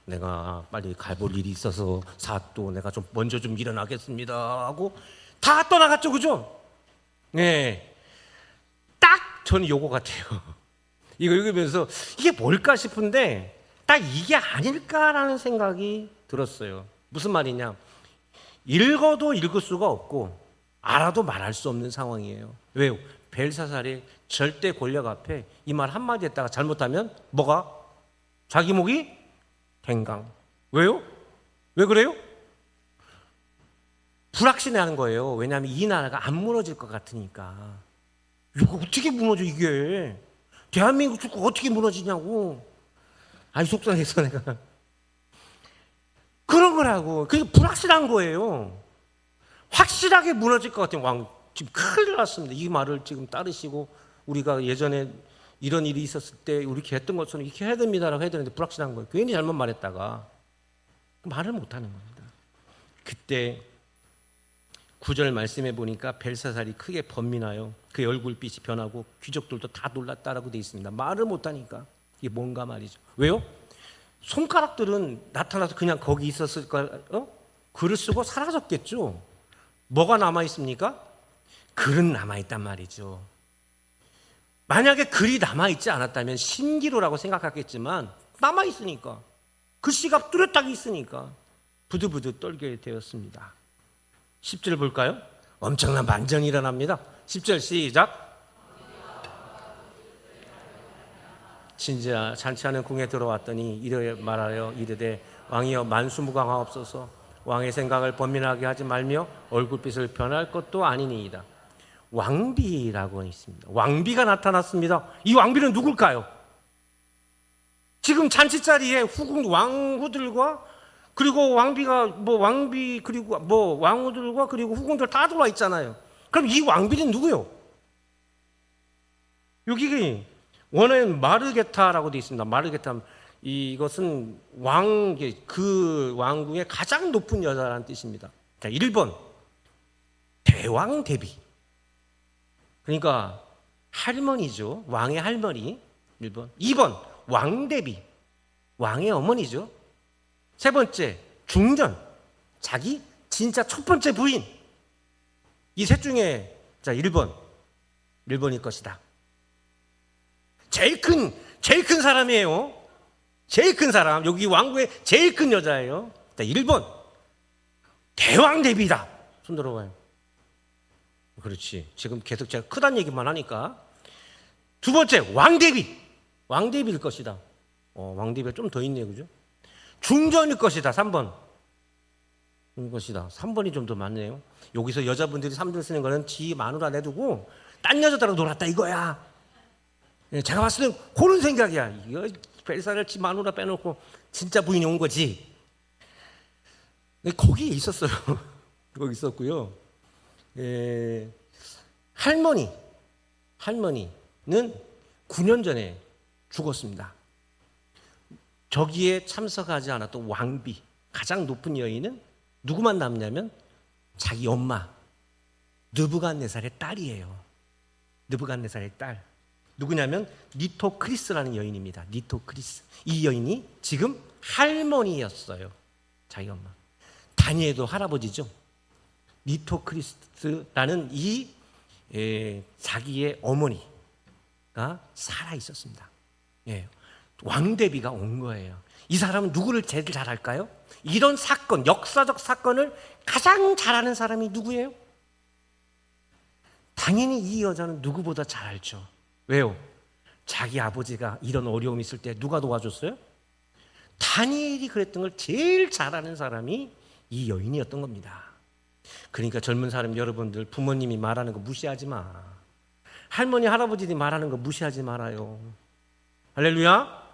내가 빨리 가볼 일이 있어서 사또 내가 좀 먼저 좀 일어나겠습니다 하고 다 떠나갔죠, 그죠? 네, 딱 저는 요거 같아요. 이거 읽으면서 이게 뭘까 싶은데 딱 이게 아닐까라는 생각이 들었어요. 무슨 말이냐? 읽어도 읽을 수가 없고 알아도 말할 수 없는 상황이에요. 왜요? 벨사살이 절대 권력 앞에 이 말 한마디 했다가 잘못하면 뭐가? 자기 목이 댕강. 왜요? 왜 그래요? 불확신해하는 거예요. 왜냐하면 이 나라가 안 무너질 것 같으니까. 이거 어떻게 무너져 이게? 대한민국 축구가 어떻게 무너지냐고. 아니 속상해서 내가. 그런 거라고. 그게 불확실한 거예요. 확실하게 무너질 것 같아요. 왕 지금 큰일 났습니다. 이 말을 지금 따르시고 우리가 예전에 이런 일이 있었을 때 우리 이렇게 했던 것처럼 이렇게 해야 됩니다라고 해야 되는데 불확실한 거예요. 괜히 잘못 말했다가 말을 못하는 겁니다. 그때 9절 말씀해 보니까 벨사살이 크게 번민하여 그의 얼굴빛이 변하고 귀족들도 다 놀랐다라고 되어 있습니다. 말을 못하니까 이게 뭔가 말이죠. 왜요? 손가락들은 나타나서 그냥 거기 있었을 거, 글을 쓰고 사라졌겠죠. 뭐가 남아 있습니까? 글은 남아 있단 말이죠. 만약에 글이 남아 있지 않았다면 신기루라고 생각하겠지만 남아 있으니까, 글씨가 뚜렷하게 있으니까 부들부들 떨게 되었습니다. 10절 볼까요? 엄청난 반전이 일어납니다. 10절 시작. 진지하 잔치하는 궁에 들어왔더니 이르 말하여 이르되 왕이여 만수무강하옵소서. 왕의 생각을 번민하게 하지 말며 얼굴빛을 변할 것도 아니니이다. 왕비라고 있습니다. 왕비가 나타났습니다. 이 왕비는 누굴까요? 지금 잔치자리에 후궁 왕후들과 그리고 왕비가 왕비 그리고 왕후들과 그리고 후궁들 다 들어와 있잖아요. 그럼 이 왕비는 누구요? 여기 원어에는 마르게타라고 되어 있습니다. 마르게타, 이것은 그 왕궁의 가장 높은 여자라는 뜻입니다. 자, 1번 대왕 대비, 그러니까 할머니죠. 왕의 할머니 1번. 2번 왕대비, 왕의 어머니죠. 세 번째 중전, 자기 진짜 첫 번째 부인. 이 셋 중에 자 1번일 것이다. 제일 큰 사람이에요. 제일 큰 사람, 여기 왕국의 제일 큰 여자예요. 자, 1번 대왕 대비다. 손 들어봐요. 그렇지. 지금 계속 제가 크다는 얘기만 하니까. 두 번째 왕대비일 것이다. 왕대비가 좀 더 있네요, 그죠? 중전일 것이다. 3번. 일 것이다. 3번이 좀 더 많네요. 여기서 여자분들이 3번 쓰는 거는 지 마누라 내두고 딴 여자들하고 놀았다 이거야. 제가 봤을 때 그런 생각이야. 이거 벨사를 지 마누라 빼놓고 진짜 부인이 온 거지. 거기에 있었어요. 거기 있었고요. 할머니는 9년 전에 죽었습니다. 저기에 참석하지 않았던 왕비, 가장 높은 여인은 누구만 남냐면 자기 엄마 느부갓네살의 딸이에요. 느부갓네살의 딸. 누구냐면 니토크리스라는 여인입니다. 니토크리스. 이 여인이 지금 할머니였어요. 자기 엄마. 다니엘도 할아버지죠. 니토크리스라는 이 자기의 어머니가 살아 있었습니다. 왕대비가 온 거예요. 이 사람은 누구를 제일 잘 알까요? 이런 사건, 역사적 사건을 가장 잘 아는 사람이 누구예요? 당연히 이 여자는 누구보다 잘 알죠. 왜요? 자기 아버지가 이런 어려움이 있을 때 누가 도와줬어요? 다니엘이 그랬던 걸 제일 잘 아는 사람이 이 여인이었던 겁니다. 그러니까 젊은 사람 여러분들, 부모님이 말하는 거 무시하지 마. 할머니 할아버지들이 말하는 거 무시하지 말아요. 할렐루야.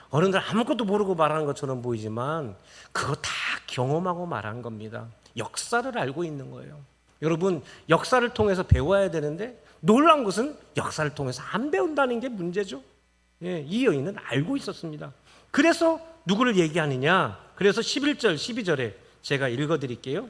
어른들 아무것도 모르고 말하는 것처럼 보이지만 그거 다 경험하고 말한 겁니다. 역사를 알고 있는 거예요. 여러분, 역사를 통해서 배워야 되는데 놀라운 것은 역사를 통해서 안 배운다는 게 문제죠. 이 여인은 알고 있었습니다. 그래서 누구를 얘기하느냐? 그래서 11절, 12절에 제가 읽어드릴게요.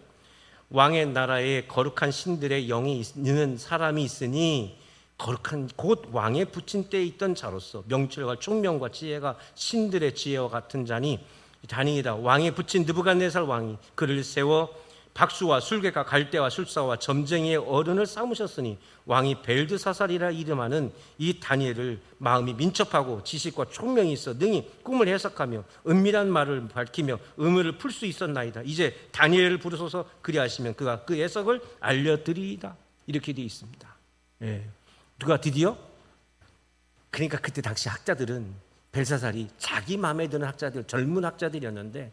왕의 나라에 거룩한 신들의 영이 있는 사람이 있으니 거룩한 곧 왕의 붙인 때에 있던 자로서 명철과 총명과 지혜가 신들의 지혜와 같은 자니 다니이다. 왕의 붙인 느부갓네살 왕이 그를 세워 박수와 술객과 갈대와 술사와 점쟁이의 어른을 삼으셨으니 왕이 벨드사살이라 이름하는 이 다니엘을 마음이 민첩하고 지식과 총명이 있어 능히 꿈을 해석하며 은밀한 말을 밝히며 의문을 풀 수 있었나이다. 이제 다니엘을 부르소서 그리하시면 그가 그 해석을 알려드리이다. 이렇게 되어 있습니다. 누가 드디어? 그러니까 그때 당시 학자들은 벨사살이 자기 마음에 드는 학자들, 젊은 학자들이었는데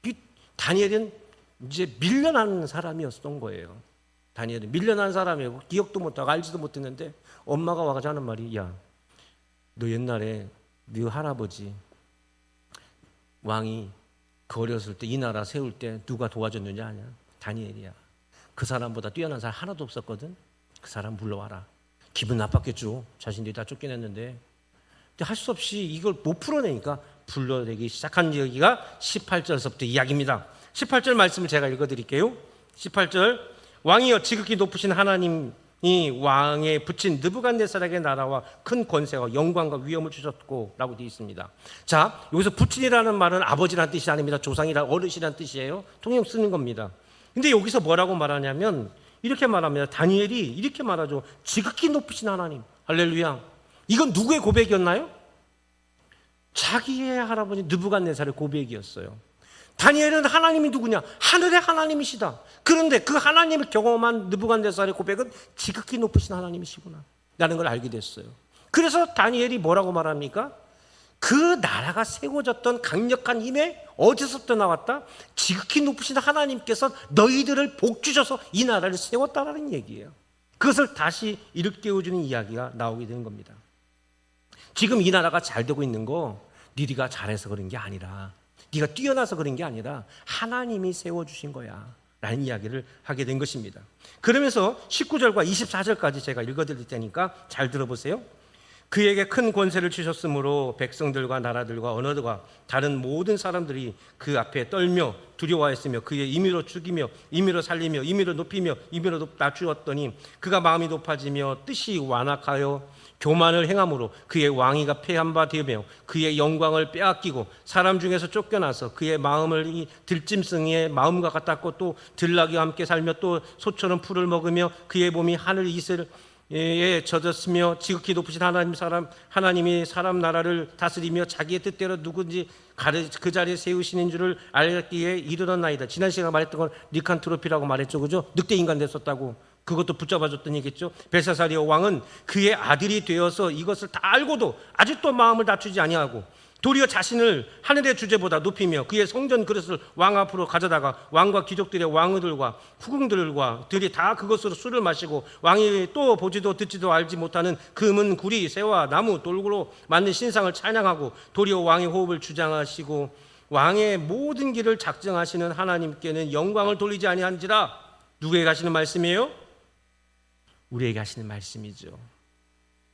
이 다니엘은 이제 밀려난 사람이었던 거예요. 다니엘은 밀려난 사람이고 기억도 못하고 알지도 못했는데 엄마가 와가지고 하는 말이, 야, 너 옛날에 네 할아버지 왕이 그 어렸을 때 이 나라 세울 때 누가 도와줬느냐 아냐? 다니엘이야. 그 사람보다 뛰어난 사람 하나도 없었거든. 그 사람 불러와라. 기분 나빴겠죠. 자신들이 다 쫓겨냈는데. 근데 할 수 없이 이걸 못 풀어내니까 불러내기 시작한 여기가 18절서부터 이야기입니다. 18절 말씀을 제가 읽어드릴게요. 18절 왕이여 지극히 높으신 하나님 이 왕에 붙인 느부갓네살에게 나라와 큰 권세와 영광과 위엄을 주셨고라고 되어 있습니다. 자, 여기서 붙인이라는 말은 아버지라는 뜻이 아닙니다. 조상이라 어르신이라는 뜻이에요. 통용 쓰는 겁니다. 근데 여기서 뭐라고 말하냐면 이렇게 말합니다. 다니엘이 이렇게 말하죠. 지극히 높으신 하나님. 할렐루야. 이건 누구의 고백이었나요? 자기의 할아버지 느부갓네살의 고백이었어요. 다니엘은 하나님이 누구냐? 하늘의 하나님이시다. 그런데 그 하나님을 경험한 느부갓네살의 고백은 지극히 높으신 하나님이시구나 라는 걸 알게 됐어요. 그래서 다니엘이 뭐라고 말합니까? 그 나라가 세워졌던 강력한 힘에 어디서부터 나왔다? 지극히 높으신 하나님께서 너희들을 복주셔서 이 나라를 세웠다라는 얘기예요. 그것을 다시 일깨워주는 이야기가 나오게 되는 겁니다. 지금 이 나라가 잘 되고 있는 거 네가 잘해서 그런 게 아니라, 네가 뛰어나서 그런 게 아니라 하나님이 세워주신 거야 라는 이야기를 하게 된 것입니다. 그러면서 19절과 24절까지 제가 읽어드릴 테니까 잘 들어보세요. 그에게 큰 권세를 주셨으므로 백성들과 나라들과 언어들과 다른 모든 사람들이 그 앞에 떨며 두려워했으며 그의 임의로 죽이며 임의로 살리며 임의로 높이며 임의로 낮추었더니 그가 마음이 높아지며 뜻이 완악하여 교만을 행함으로 그의 왕위가 패한 바 되며 그의 영광을 빼앗기고 사람 중에서 쫓겨나서 그의 마음을 이 들짐승의 마음과 같았고 또 들나귀와 함께 살며 또 소처럼 풀을 먹으며 그의 몸이 하늘 이슬 에 젖었으며 지극히 높으신 하나님이 사람 나라를 다스리며 자기의 뜻대로 누군지 그 자리에 세우시는 줄을 알기에 이르렀나이다. 지난 시간에 말했던 건 리칸트로피라고 말했죠, 그죠? 늑대 인간 됐었다고. 그것도 붙잡아줬던 얘기겠죠. 벨사사리아 왕은 그의 아들이 되어서 이것을 다 알고도 아직도 마음을 낮추지 아니하고 도리어 자신을 하늘의 주제보다 높이며 그의 성전 그릇을 왕 앞으로 가져다가 왕과 귀족들의 왕들과 후궁들과 들이 다 그것으로 술을 마시고 왕이 또 보지도 듣지도 알지 못하는 금은 구리 새와 나무 돌구로 만든 신상을 찬양하고 도리어 왕의 호흡을 주장하시고 왕의 모든 길을 작정하시는 하나님께는 영광을 돌리지 아니한지라. 누구에게 하시는 말씀이에요? 우리에게 하시는 말씀이죠.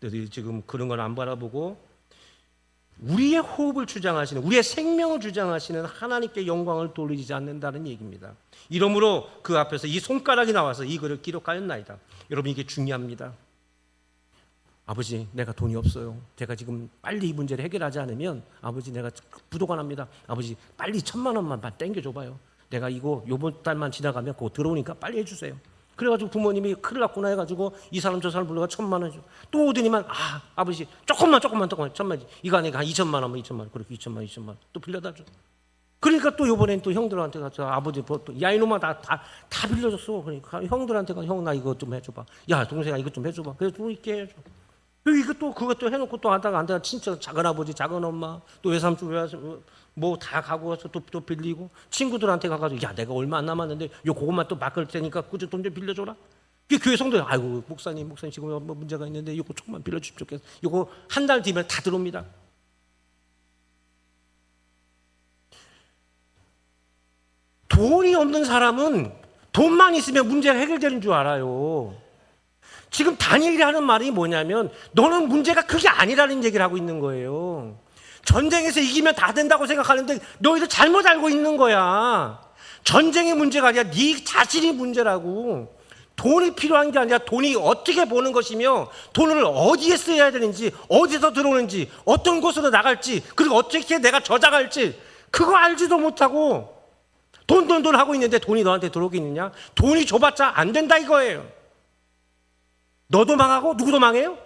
너희 지금 그런 건 안 바라보고 우리의 호흡을 주장하시는, 우리의 생명을 주장하시는 하나님께 영광을 돌리지 않는다는 얘기입니다. 이러므로 그 앞에서 이 손가락이 나와서 이거를 기록하였나이다. 여러분, 이게 중요합니다. 아버지, 내가 돈이 없어요. 제가 지금 빨리 이 문제를 해결하지 않으면 아버지 내가 부도가 납니다. 아버지 빨리 1,000만 원만 땡겨줘봐요. 내가 이거 요번 달만 지나가면 그거 들어오니까 빨리 해주세요. 그래가지고 부모님이 큰일 났구나 해가지고 이 사람 저 사람 불러가 1,000만 원 줘. 또 오더니만 아버지 조금만 1,000만 이거 아니까 한 2,000만 원만 2,000만 원 그렇게 2,000만 원 또 빌려다 줘. 그러니까 또 요번엔 또 형들한테 가서 아버지 야 이놈아 다 빌려줬어. 그러니까 형들한테 가서 형 나 이거 좀 해줘봐. 야 동생아 이거 좀 해줘봐. 그래서 또 있게 해줘. 이거 그것도 해놓고 또 하다가 안 되나 친척 작은 아버지 작은 엄마 또 외삼촌 뭐 다 가고 와서 또 빌리고 친구들한테 가가지고 야 내가 얼마 안 남았는데 그것만 또 바꿀 테니까 그저 돈 좀 빌려줘라. 그 교회 성도들 아이고 목사님 지금 뭐 문제가 있는데 이거 조금만 빌려주십시오. 이거 한 달 뒤면 다 들어옵니다. 돈이 없는 사람은 돈만 있으면 문제가 해결되는 줄 알아요. 지금 다니엘이 하는 말이 뭐냐면 너는 문제가 그게 아니라는 얘기를 하고 있는 거예요. 전쟁에서 이기면 다 된다고 생각하는데 너희들 잘못 알고 있는 거야. 전쟁의 문제가 아니라 네 자신이 문제라고. 돈이 필요한 게 아니라 돈이 어떻게 버는 것이며 돈을 어디에 써야 되는지 어디서 들어오는지 어떤 곳으로 나갈지 그리고 어떻게 내가 저장할지 그거 알지도 못하고 돈 하고 있는데 돈이 너한테 들어오겠느냐? 돈이 줘봤자 안 된다 이거예요. 너도 망하고 누구도 망해요?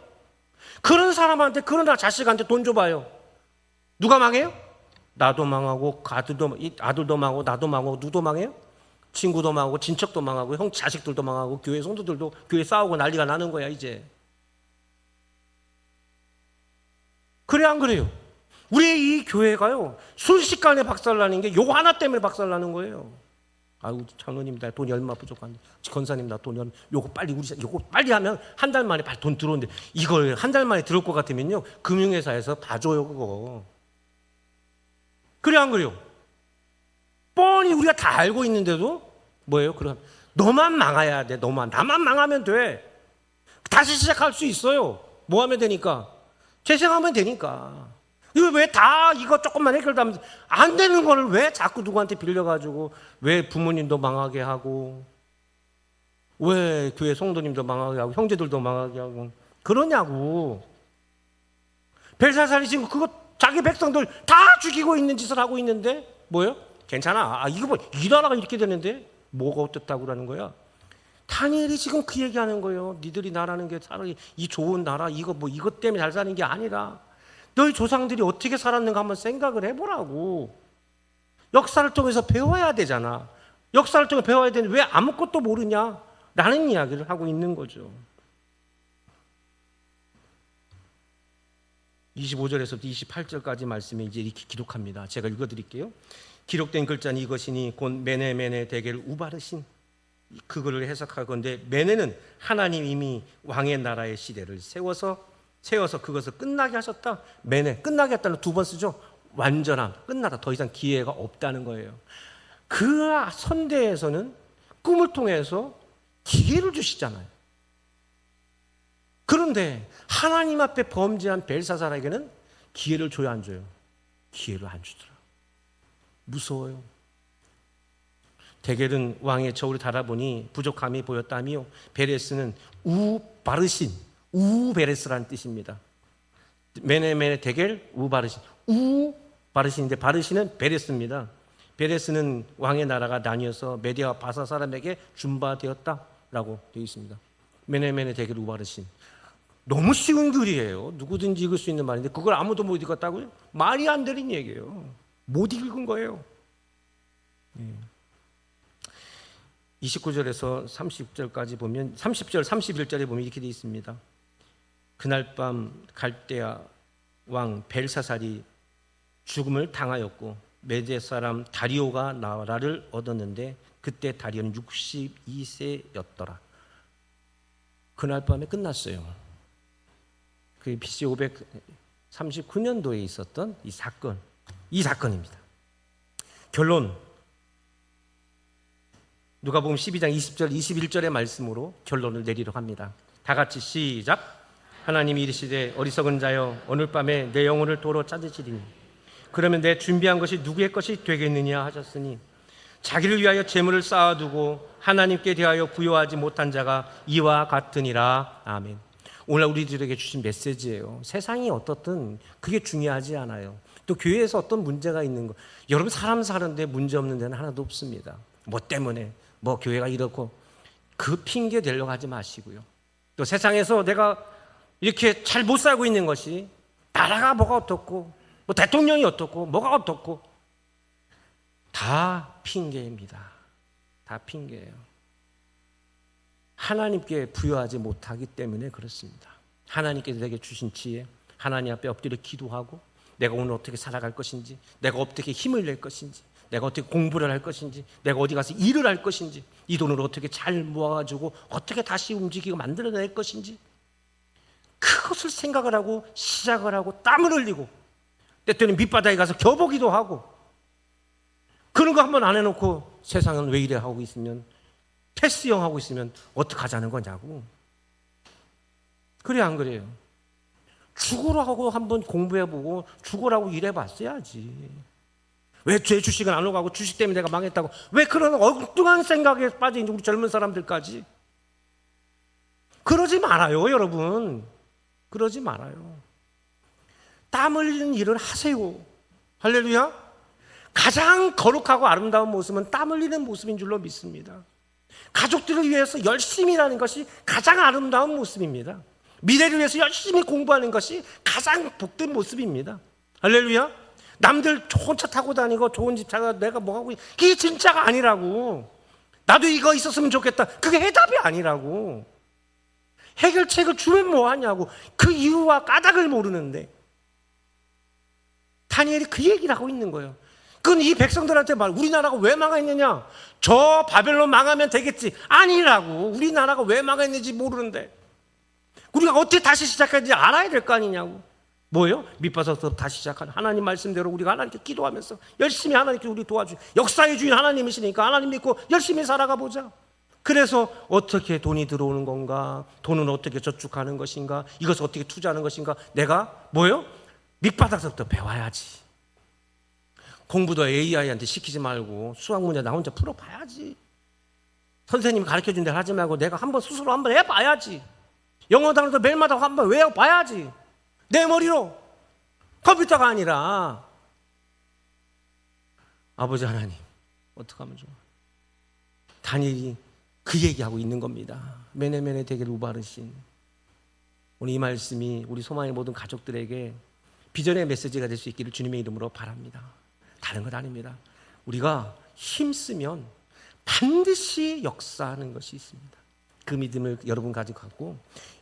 그런 사람한테 그런 자식한테 돈 줘봐요. 누가 망해요? 나도 망하고 아들도 망하고 나도 망하고 누구도 망해요? 친구도 망하고 친척도 망하고 형 자식들도 망하고 교회 성도들도 교회 싸우고 난리가 나는 거야 이제. 그래 안 그래요? 우리 이 교회가요 순식간에 박살나는 게 요거 하나 때문에 박살나는 거예요. 아유 장로님 나 돈이 얼마 부족한데 권사님 나 돈이 요거 빨리 하면 한 달 만에 돈 들어오는데 이걸 한 달 만에 들어올 것 같으면요 금융회사에서 봐줘요 그거. 그래 안 그래요? 뻔히 우리가 다 알고 있는데도 뭐예요? 그럼 너만 망해야 돼. 나만 망하면 돼. 다시 시작할 수 있어요. 뭐 하면 되니까? 재생하면 되니까. 이거 왜 다 이거 조금만 해결하면 안 되는 거를 왜 자꾸 누구한테 빌려가지고 왜 부모님도 망하게 하고 왜 교회 성도님도 망하게 하고 형제들도 망하게 하고 그러냐고. 벨사살이 지금 그거 자기 백성들 다 죽이고 있는 짓을 하고 있는데 뭐예요? 괜찮아. 이거 뭐 이 나라가 이렇게 되는데 뭐가 어떻다고 그러는 거야? 다니엘이 지금 그 얘기하는 거예요. 니들이 나라는 게 차라리 이 좋은 나라 이거 뭐 이것 때문에 잘 사는 게 아니라 너희 조상들이 어떻게 살았는가 한번 생각을 해보라고. 역사를 통해서 배워야 되잖아. 역사를 통해 배워야 되는데 왜 아무것도 모르냐? 라는 이야기를 하고 있는 거죠. 25절에서 28절까지 말씀에 이제 이렇게 기록합니다. 제가 읽어드릴게요. 기록된 글자는 이것이니 곧 메네 대개를 우바르신, 그거를 해석할 건데, 메네는 하나님 이미 왕의 나라의 시대를 세워서 그것을 끝나게 하셨다. 메네, 끝나게 했다는 두 번 쓰죠. 완전함, 끝나다, 더 이상 기회가 없다는 거예요. 그 선대에서는 꿈을 통해서 기회를 주시잖아요. 그런데 하나님 앞에 범죄한 벨사살에게는 기회를 줘야 안 줘요? 기회를 안 주더라. 무서워요. 데겔은 왕의 저울을 달아보니 부족함이 보였다며 베레스는 우바르신, 우베레스라는 뜻입니다. 메네 데겔 우바르신, 우바르신인데 바르신은 베레스입니다. 베레스는 왕의 나라가 나뉘어서 메디아와 바사 사람에게 준바되었다라고 되어 있습니다. 메네 데겔 우바르신. 너무 쉬운 글이에요. 누구든지 읽을 수 있는 말인데 그걸 아무도 못 읽었다고요? 말이 안 되는 얘기예요. 못 읽은 거예요. 29절에서 30절까지 보면, 30절, 31절에 보면 이렇게 되어 있습니다. 그날 밤 갈대아 왕 벨사살이 죽음을 당하였고 메대 사람 다리오가 나라를 얻었는데 그때 다리오는 62세였더라. 그날 밤에 끝났어요. 그 BC 539년도에 있었던 이 사건입니다. 결론, 누가복음 12장 20절 21절의 말씀으로 결론을 내리려고 합니다. 다 같이 시작. 하나님이 이르시되 어리석은 자여 오늘 밤에 내 영혼을 도로 찾으시리니 그러면 내 준비한 것이 누구의 것이 되겠느냐 하셨으니 자기를 위하여 재물을 쌓아두고 하나님께 대하여 부여하지 못한 자가 이와 같으니라. 아멘. 오늘 우리들에게 주신 메시지예요. 세상이 어떻든 그게 중요하지 않아요. 또 교회에서 어떤 문제가 있는 거, 여러분 사람 사는데 문제 없는 데는 하나도 없습니다. 뭐 때문에 뭐 교회가 이렇고 그 핑계 대려고 하지 마시고요. 또 세상에서 내가 이렇게 잘 못 살고 있는 것이 나라가 뭐가 어떻고 뭐 대통령이 어떻고 뭐가 어떻고 다 핑계입니다. 다 핑계예요. 하나님께 부여하지 못하기 때문에 그렇습니다. 하나님께서 내게 주신 지혜, 하나님 앞에 엎드려 기도하고 내가 오늘 어떻게 살아갈 것인지, 내가 어떻게 힘을 낼 것인지, 내가 어떻게 공부를 할 것인지, 내가 어디 가서 일을 할 것인지, 이 돈을 어떻게 잘 모아가지고 어떻게 다시 움직이고 만들어낼 것인지, 그것을 생각을 하고 시작을 하고 땀을 흘리고 때때는 밑바닥에 가서 겨보기도 하고, 그런 거 한번 안 해놓고 세상은 왜 이래 하고 있으면, 패스형 하고 있으면 어떡하자는 거냐고. 그래 안 그래요? 죽으라고 한번 공부해보고 죽으라고 일해봤어야지. 왜 제 주식은 안 오가고 주식 때문에 내가 망했다고 왜 그런 엉뚱한 생각에 빠져있는 우리 젊은 사람들까지. 그러지 말아요 여러분. 그러지 말아요. 땀 흘리는 일을 하세요. 할렐루야. 가장 거룩하고 아름다운 모습은 땀 흘리는 모습인 줄로 믿습니다. 가족들을 위해서 열심히 일하는 것이 가장 아름다운 모습입니다. 미래를 위해서 열심히 공부하는 것이 가장 복된 모습입니다. 할렐루야. 남들 좋은 차 타고 다니고 좋은 집 차가 내가 뭐 하고, 그게 진짜가 아니라고. 나도 이거 있었으면 좋겠다, 그게 해답이 아니라고. 해결책을 주면 뭐 하냐고. 그 이유와 까닭을 모르는데 다니엘이 그 얘기를 하고 있는 거예요. 그건 이 백성들한테 말, 우리나라가 왜 망했느냐, 저 바벨론 망하면 되겠지, 아니라고. 우리나라가 왜 망했는지 모르는데 우리가 어떻게 다시 시작해야 되는지 알아야 될 거 아니냐고. 뭐예요? 밑바닥부터 다시 시작하는 하나님 말씀대로 우리가 하나님께 기도하면서 열심히 하나님께 우리 도와주, 역사의 주인 하나님이시니까 하나님 믿고 열심히 살아가 보자. 그래서 어떻게 돈이 들어오는 건가, 돈은 어떻게 저축하는 것인가, 이것을 어떻게 투자하는 것인가, 내가 뭐예요? 밑바닥부터 배워야지. 공부도 AI한테 시키지 말고 수학 문제 나 혼자 풀어봐야지. 선생님이 가르쳐준 대로 하지 말고 내가 한번 스스로 한번 해봐야지. 영어 단어도 매일마다 한번 외워봐야지. 내 머리로. 컴퓨터가 아니라. 아버지 하나님, 어떡하면 좋아. 다니엘이 그 얘기하고 있는 겁니다. 메네메네 데겔 우바르신. 오늘 이 말씀이 우리 소망의 모든 가족들에게 비전의 메시지가 될 수 있기를 주님의 이름으로 바랍니다. 다른 것 아닙니다. 우리가 힘쓰면 반드시 역사하는 것이 있습니다. 그 믿음을 여러분 가지고 갖고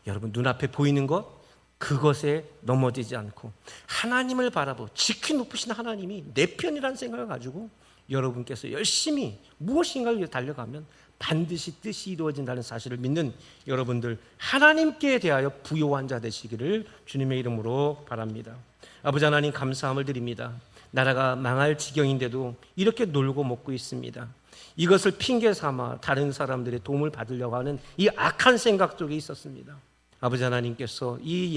여러분 눈앞에 보이는 것 그것에 넘어지지 않고 하나님을 바라보고 지키 높으신 하나님이 내 편이라는 생각을 가지고 여러분께서 열심히 무엇인가를 위해 달려가면 반드시 뜻이 이루어진다는 사실을 믿는 여러분들 하나님께 대하여 부요한 자 되시기를 주님의 이름으로 바랍니다. 아버지 하나님 감사함을 드립니다. 나라가 망할 지경인데도 이렇게 놀고 먹고 있습니다. 이것을 핑계 삼아 다른 사람들의 도움을 받으려고 하는 이 악한 생각 속에 있었습니다. 아버지 하나님께서 이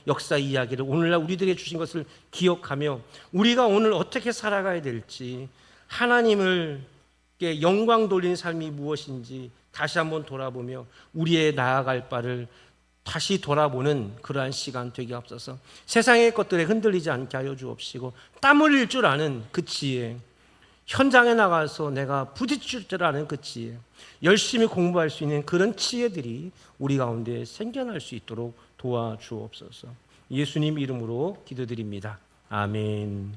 역사 이야기를 오늘날 우리들에게 주신 것을 기억하며 우리가 오늘 어떻게 살아가야 될지 하나님을 영광 돌리는 삶이 무엇인지 다시 한번 돌아보며 우리의 나아갈 바를 다시 돌아보는 그러한 시간 되게 앞서서 세상의 것들에 흔들리지 않게 하여 주옵시고 땀 흘릴 줄 아는 그 지혜, 현장에 나가서 내가 부딪힐 줄 아는 그 지혜, 열심히 공부할 수 있는 그런 지혜들이 우리 가운데 생겨날 수 있도록 도와주옵소서. 예수님 이름으로 기도드립니다. 아멘.